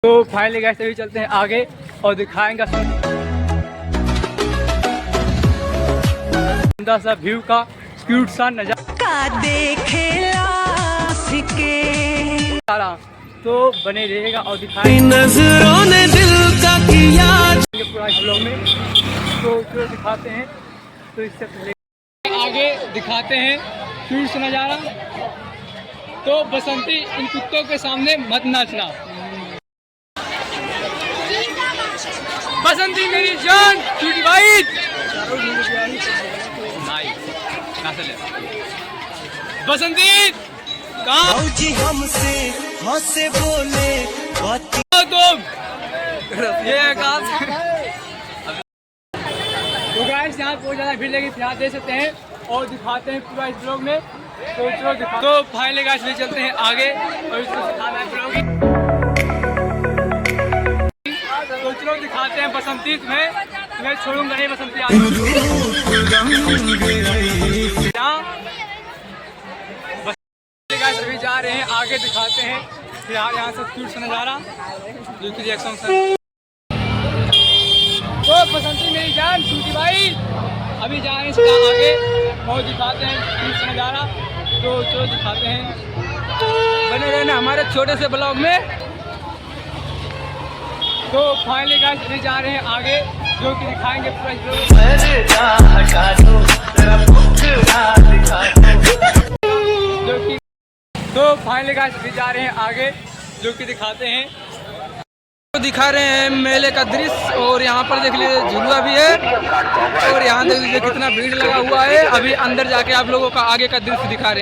तो finally guys अभी चलते हैं आगे और दिखाएंगे सुंदर सा व्यू का क्यूट सा नजारा। तो बने रहेगा और दिखाएंगे नजरों ने दिल का किया पूरा ब्लॉग में। तो दिखाते हैं, तो इससे पहले आगे दिखाते हैं क्यूट सा नजारा। तो बसंती इन कुत्तों के सामने मत नाचना। बसंती मेरी जान क्यूटी भाई। बसंती कहाँ हमसे बोले तुम ये कहाँ से? तो गाइस यहाँ बहुत ज़्यादा भीड़ लगी, यहाँ देख सकते हैं और दिखाते हैं पूरा इस ब्लॉग में। तो फाइनली गाइस ले चलते हैं आगे और इसको दिखाना है ब्लॉग। तो चलो दिखाते हैं बसंती में, मैं छोड़ूंगा नहीं बसंती आगे। अभी जा रहे हैं आगे, दिखाते हैं फिलहाल यहाँ से क्यूट सा नज़ारा जो कि रिएक्शन से। तो बसंती मेरी जान क्यूटी भाई अभी जा रहे हैं आगे और दिखाते हैं क्यूट सा नज़ारा। तो चलो दिखाते हैं, बने रहना हमारे छोटे से ब्लॉग में। तो फाइनली गाइस अभी जा रहे हैं आगे जो कि दिखाएंगे पूरा। तो फाइनली गाइस अभी जा रहे हैं आगे जो कि दिखाते हैं, तो दिखा रहे हैं मेले का दृश्य। और यहाँ पर देख लीजिए झुलुआ भी है और यहाँ देख लीजिए कितना भीड़ लगा हुआ है। अभी अंदर जाके आप लोगों का आगे का दृश्य दिखा रहे हैं।